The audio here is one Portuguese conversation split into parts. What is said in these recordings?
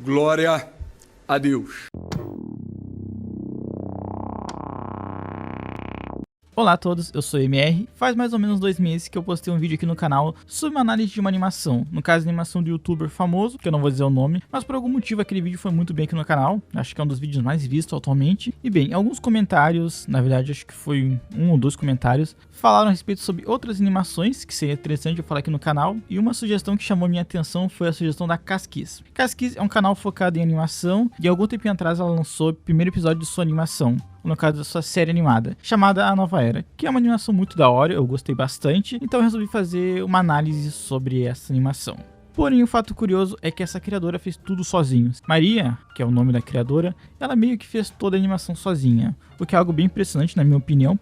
Glória a Deus. Olá a todos, eu sou o MR. Faz mais ou menos 2 meses que eu postei um vídeo aqui no canal sobre uma análise de uma animação. No caso, a animação do youtuber famoso, que eu não vou dizer o nome, mas por algum motivo aquele vídeo foi muito bem aqui no canal. Acho que é um dos vídeos mais vistos atualmente. E bem, alguns comentários, na verdade acho que foi 1 ou 2 comentários, falaram a respeito sobre outras animações, que seria interessante eu falar aqui no canal. E uma sugestão que chamou minha atenção foi a sugestão da Casquis. Casquis é um canal focado em animação e algum tempo atrás ela lançou o primeiro episódio de sua animação. No caso da sua série animada, chamada A Nova Era, que é uma animação muito da hora, eu gostei bastante, então eu resolvi fazer uma análise sobre essa animação. Porém, o fato curioso é que essa criadora fez tudo sozinha. Maria, que é o nome da criadora, ela meio que fez toda a animação sozinha, o que é algo bem impressionante na minha opinião.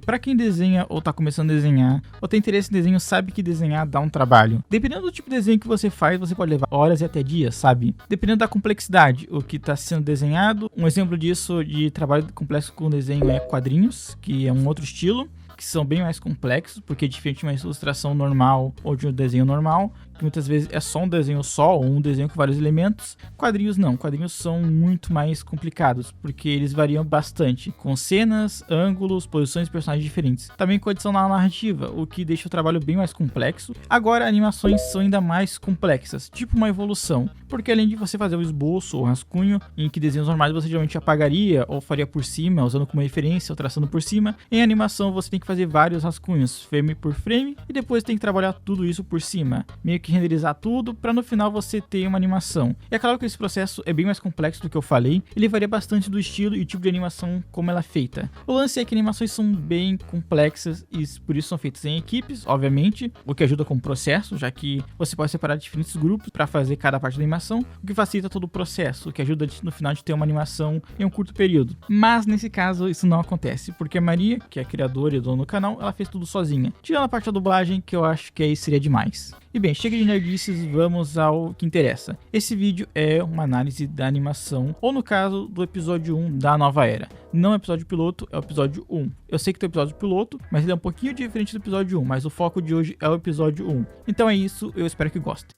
Pra quem desenha ou tá começando a desenhar, ou tem interesse em desenho, sabe que desenhar dá um trabalho. Dependendo do tipo de desenho que você faz, você pode levar horas e até dias, sabe? Dependendo da complexidade, o que tá sendo desenhado. Um exemplo disso de trabalho complexo com desenho é quadrinhos, que é um outro estilo, que são bem mais complexos, porque é diferente de uma ilustração normal ou de um desenho normal, que muitas vezes é só um desenho só, ou um desenho com vários elementos. Quadrinhos não, quadrinhos são muito mais complicados, porque eles variam bastante, com cenas, ângulos, posições de personagens diferentes. Também com adição na narrativa, o que deixa o trabalho bem mais complexo. Agora, animações são ainda mais complexas, tipo uma evolução, porque além de você fazer o esboço ou rascunho, em que desenhos normais você geralmente apagaria ou faria por cima, usando como referência ou traçando por cima, em animação você tem que fazer vários rascunhos, frame por frame, e depois tem que trabalhar tudo isso por cima, meio que renderizar tudo, para no final você ter uma animação. E é claro que esse processo é bem mais complexo do que eu falei, ele varia bastante do estilo e tipo de animação como ela é feita. O lance é que animações são bem complexas e por isso são feitas em equipes, obviamente, o que ajuda com o processo, já que você pode separar diferentes grupos para fazer cada parte da animação, o que facilita todo o processo, o que ajuda no final de ter uma animação em um curto período. Mas nesse caso isso não acontece, porque a Maria, que é a criadora e dona do canal, ela fez tudo sozinha, tirando a parte da dublagem, que eu acho que aí seria demais. E bem, chega de nerdices, vamos ao que interessa. Esse vídeo é uma análise da animação, ou no caso do episódio 1 da Nova Era. Não é o episódio piloto, é o episódio 1. Eu sei que tem o episódio piloto, mas ele é um pouquinho diferente do episódio 1, mas o foco de hoje é o episódio 1. Então é isso, eu espero que gostem.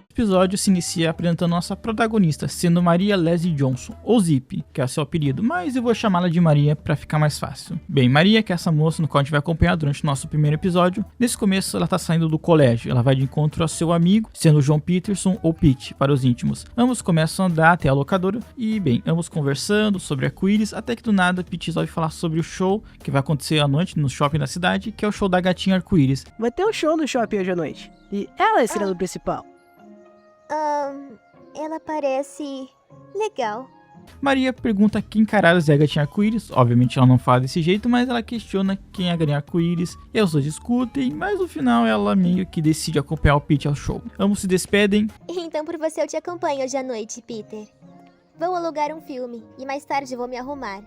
O episódio se inicia apresentando nossa protagonista, sendo Maria Leslie Johnson, ou Zip, que é seu apelido, mas eu vou chamá-la de Maria para ficar mais fácil. Bem, Maria, que é essa moça no qual a gente vai acompanhar durante o nosso primeiro episódio, nesse começo ela tá saindo do colégio, ela vai de encontro ao seu amigo, sendo João Peterson ou Pete, para os íntimos. Ambos começam a andar até a locadora e, bem, ambos conversando sobre arco-íris, até que do nada Pete resolve falar sobre o show que vai acontecer à noite no shopping da cidade, que é o show da gatinha arco-íris. Vai ter um show no shopping hoje à noite, e ela é a estrela principal. Ela parece legal. Maria pergunta quem caralhos é a gatinha arco-íris. Obviamente ela não fala desse jeito, mas ela questiona quem é a gatinha arco-íris. E os dois discutem, mas no final ela meio que decide acompanhar o Pete ao show. Ambos se despedem. Então por você eu te acompanho hoje à noite, Peter. Vou alugar um filme e mais tarde vou me arrumar.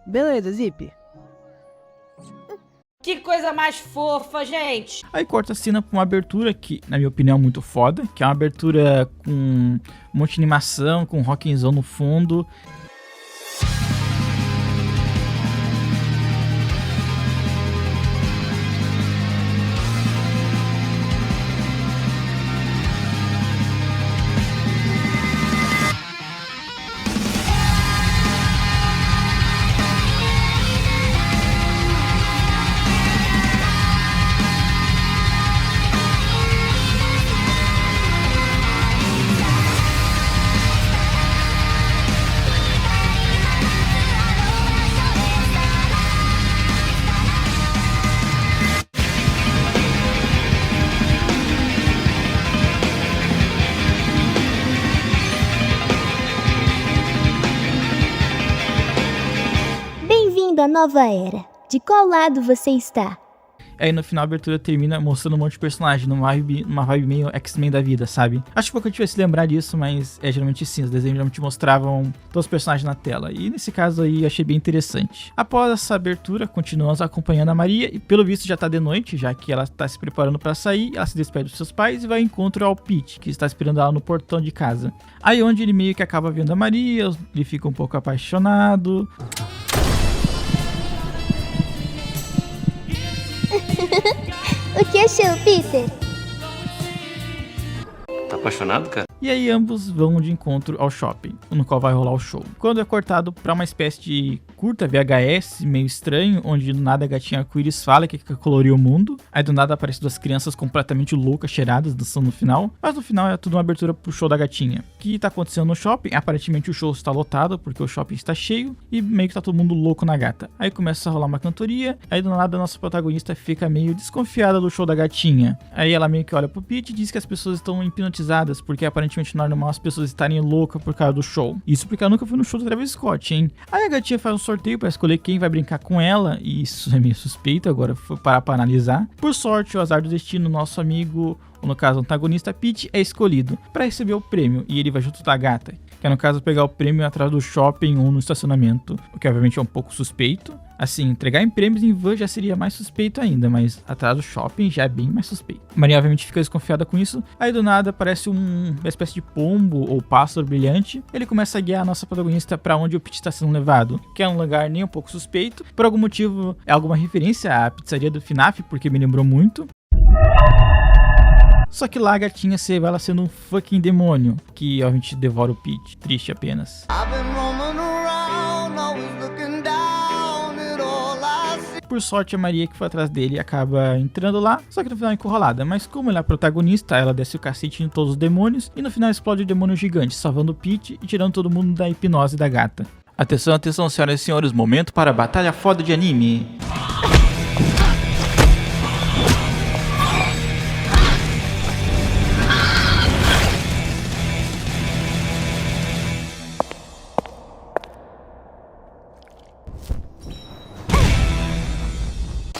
Beleza, Zip. Que coisa mais fofa, gente! Aí corta a cena pra uma abertura que, na minha opinião, é muito foda. Que é uma abertura com um monte de animação, com um rockzão no fundo. Da nova era. De qual lado você está? Aí no final a abertura termina mostrando um monte de personagem, numa vibe meio X-Men da vida, sabe? Acho que pouco a gente vai se lembrar disso, mas é geralmente sim, os desenhos geralmente mostravam todos os personagens na tela. E nesse caso aí eu achei bem interessante. Após essa abertura, continuamos acompanhando a Maria, e pelo visto já tá de noite, já que ela tá se preparando pra sair, ela se despede dos seus pais e vai ao encontro ao Pete, que está esperando ela no portão de casa. Aí onde ele meio que acaba vendo a Maria, ele fica um pouco apaixonado. O que achou, Peter? Tá apaixonado, cara? E aí ambos vão de encontro ao shopping, no qual vai rolar o show. Quando é cortado pra uma espécie de curta VHS meio estranho, onde do nada a gatinha arco-íris fala que quer colorir o mundo. Aí do nada aparecem duas crianças completamente loucas, cheiradas, dançando no final. Mas no final é tudo uma abertura pro show da gatinha. O que tá acontecendo no shopping? Aparentemente o show está lotado, porque o shopping está cheio e meio que tá todo mundo louco na gata. Aí começa a rolar uma cantoria, aí do nada a nossa protagonista fica meio desconfiada do show da gatinha. Aí ela meio que olha pro Pete e diz que as pessoas estão hipnotizadas, porque aparentemente não é normal as pessoas estarem loucas por causa do show. Isso porque ela nunca foi no show do Travis Scott, hein? Aí a gatinha faz um sorteio pra escolher quem vai brincar com ela, e isso é meio suspeito, agora foi parar pra analisar. Por sorte, o azar do destino, nosso amigo, ou no caso o antagonista Pete, é escolhido pra receber o prêmio, e ele vai junto da gata, que é no caso pegar o prêmio atrás do shopping ou no estacionamento, o que obviamente é um pouco suspeito. Assim, entregar em prêmios em van já seria mais suspeito ainda, mas atrás do shopping já é bem mais suspeito. Maria obviamente fica desconfiada com isso, aí do nada aparece uma espécie de pombo ou pássaro brilhante. Ele começa a guiar a nossa protagonista pra onde o Pete está sendo levado, que é um lugar nem um pouco suspeito. Por algum motivo é alguma referência à pizzaria do FNAF, porque me lembrou muito. Só que lá a gatinha se revela sendo um fucking demônio, que obviamente devora o Pete. Triste apenas. Por sorte, a Maria que foi atrás dele acaba entrando lá, só que no final é encurralada. Mas como ela é a protagonista, ela desce o cacete em todos os demônios e no final explode o demônio gigante, salvando o Pete e tirando todo mundo da hipnose da gata. Atenção, atenção, senhoras e senhores, momento para a batalha foda de anime.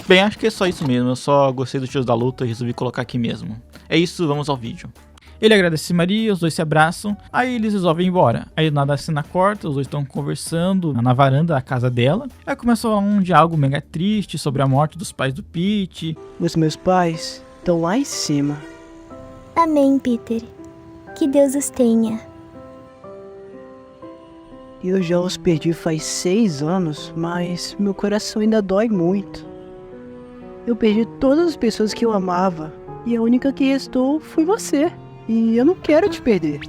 Bem, acho que é só isso mesmo, eu só gostei dos tiros da luta e resolvi colocar aqui mesmo. É isso, vamos ao vídeo. Ele agradece Maria, os dois se abraçam, aí eles resolvem ir embora. Aí nada a cena corta, os dois estão conversando na varanda da casa dela. Aí começa a falar um diálogo mega triste sobre a morte dos pais do Pete. Os meus pais estão lá em cima. Amém, Peter. Que Deus os tenha. Eu já os perdi faz 6 anos, mas meu coração ainda dói muito. Eu perdi todas as pessoas que eu amava, e a única que restou foi você. E eu não quero te perder.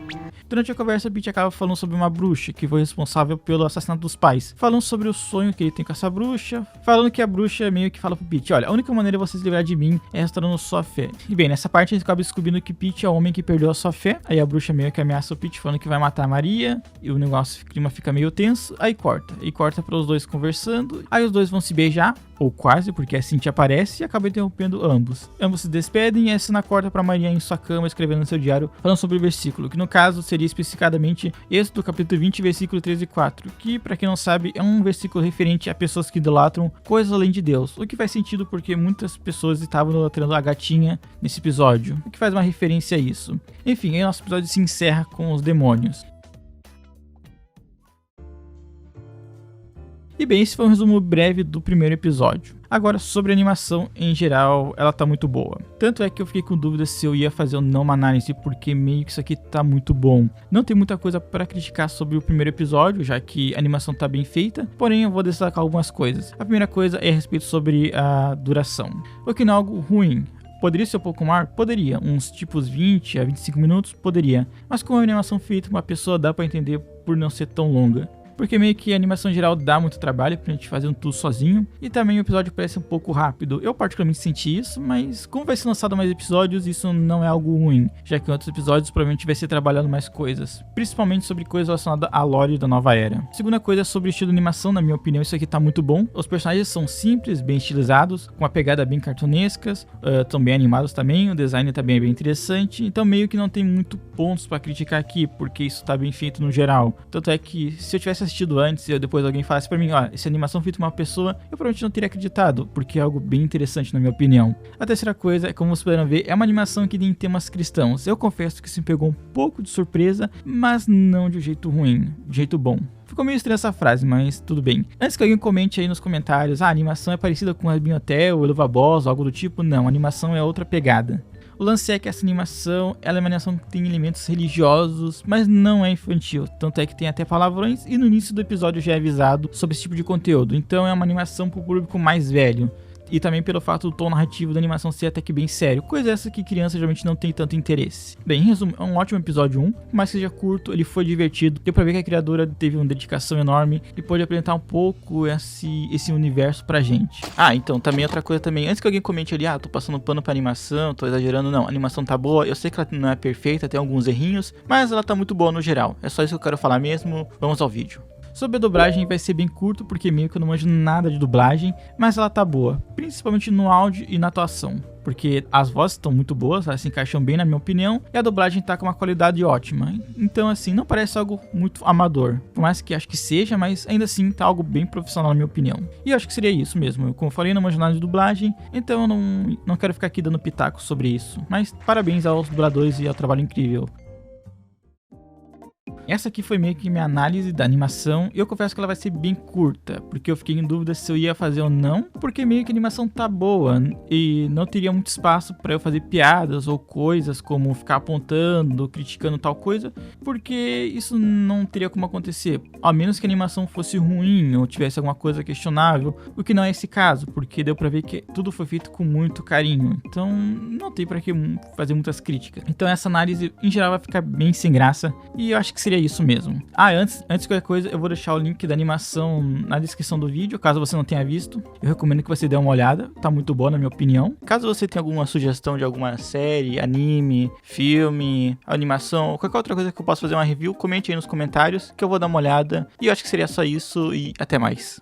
Durante a conversa, Pete acaba falando sobre uma bruxa que foi responsável pelo assassinato dos pais. Falando sobre o sonho que ele tem com essa bruxa. Falando que a bruxa meio que fala pro Pete: olha, a única maneira de você se livrar de mim é restaurando sua fé. E bem, nessa parte a gente acaba descobrindo que Pete é o homem que perdeu a sua fé. Aí a bruxa meio que ameaça o Pete falando que vai matar a Maria. E o negócio, o clima fica meio tenso. Aí corta. E corta para os dois conversando. Aí os dois vão se beijar. Ou quase, porque a Cintia aparece e acaba interrompendo ambos. Ambos se despedem e a cena corta pra Maria em sua cama escrevendo no seu diário, falando sobre o versículo, que no caso seria especificadamente esse do capítulo 20, versículo 13 e 4, que, pra quem não sabe, é um versículo referente a pessoas que idolatram coisas além de Deus, o que faz sentido porque muitas pessoas estavam idolatrando a gatinha nesse episódio, o que faz uma referência a isso. Enfim, aí nosso episódio se encerra com os demônios. E bem, esse foi um resumo breve do primeiro episódio. Agora, sobre a animação em geral, ela tá muito boa. Tanto é que eu fiquei com dúvida se eu ia fazer ou não uma análise, porque meio que isso aqui tá muito bom. Não tem muita coisa pra criticar sobre o primeiro episódio, já que a animação tá bem feita, porém eu vou destacar algumas coisas. A primeira coisa é a respeito sobre a duração. O que não é algo ruim. Poderia ser um pouco maior? Poderia. Uns tipos 20 a 25 minutos? Poderia. Mas com a animação feita, uma pessoa dá pra entender por não ser tão longa. Porque meio que a animação em geral dá muito trabalho pra gente fazer tudo sozinho. E também o episódio parece um pouco rápido. Eu particularmente senti isso, mas como vai ser lançado mais episódios, isso não é algo ruim. Já que em outros episódios provavelmente vai ser trabalhando mais coisas. Principalmente sobre coisas relacionadas à lore da nova era. Segunda coisa é sobre o estilo de animação, na minha opinião isso aqui tá muito bom. Os personagens são simples, bem estilizados, com uma pegada bem cartunescas. Estão bem animados também, o design também é bem interessante. Então meio que não tem muito pontos pra criticar aqui, porque isso tá bem feito no geral. Tanto é que se eu tivesse assistido antes e depois alguém falasse pra mim, ó, essa animação feita por uma pessoa, eu provavelmente não teria acreditado, porque é algo bem interessante na minha opinião. A terceira coisa é, como vocês puderam ver, é uma animação que tem temas cristãos. Eu confesso que isso me pegou um pouco de surpresa, mas não de um jeito ruim, de jeito bom. Ficou meio estranha essa frase, mas tudo bem. Antes que alguém comente aí nos comentários, a animação é parecida com a Herbinho Hotel, o Eleva Boss, algo do tipo, não, a animação é outra pegada. O lance é que essa animação, ela é uma animação que tem elementos religiosos, mas não é infantil. Tanto é que tem até palavrões e no início do episódio já é avisado sobre esse tipo de conteúdo. Então é uma animação para o público mais velho. e também pelo fato do tom narrativo da animação ser até que bem sério, coisa essa que criança geralmente não tem tanto interesse. Bem, em resumo, é um ótimo episódio 1, por mais que seja curto, ele foi divertido, deu pra ver que a criadora teve uma dedicação enorme e pôde apresentar um pouco esse universo pra gente. Então, também outra coisa também, antes que alguém comente ali, tô passando pano pra animação, tô exagerando, não, a animação tá boa, eu sei que ela não é perfeita, tem alguns errinhos, mas ela tá muito boa no geral, é só isso que eu quero falar mesmo, vamos ao vídeo. Sobre a dublagem vai ser bem curto, porque meio que eu não manjo nada de dublagem, mas ela tá boa, principalmente no áudio e na atuação, porque as vozes estão muito boas, elas se encaixam bem na minha opinião, e a dublagem tá com uma qualidade ótima, então assim, não parece algo muito amador, por mais que acho que seja, mas ainda assim tá algo bem profissional na minha opinião. E eu acho que seria isso mesmo, como eu falei, não manjo nada de dublagem, então eu não quero ficar aqui dando pitaco sobre isso, mas parabéns aos dubladores e ao trabalho incrível. Essa aqui foi meio que minha análise da animação, e eu confesso que ela vai ser bem curta, porque eu fiquei em dúvida se eu ia fazer ou não, porque meio que a animação tá boa, e não teria muito espaço para eu fazer piadas ou coisas como ficar apontando, criticando tal coisa, porque isso não teria como acontecer, a menos que a animação fosse ruim ou tivesse alguma coisa questionável, o que não é esse caso, porque deu pra ver que tudo foi feito com muito carinho, então não tem pra que fazer muitas críticas. Então essa análise em geral vai ficar bem sem graça, e eu acho que seria isso mesmo. Antes de qualquer coisa, eu vou deixar o link da animação na descrição do vídeo, caso você não tenha visto. Eu recomendo que você dê uma olhada, tá muito boa na minha opinião. Caso você tenha alguma sugestão de alguma série, anime, filme, animação, ou qualquer outra coisa que eu possa fazer uma review, comente aí nos comentários que eu vou dar uma olhada. E eu acho que seria só isso e até mais.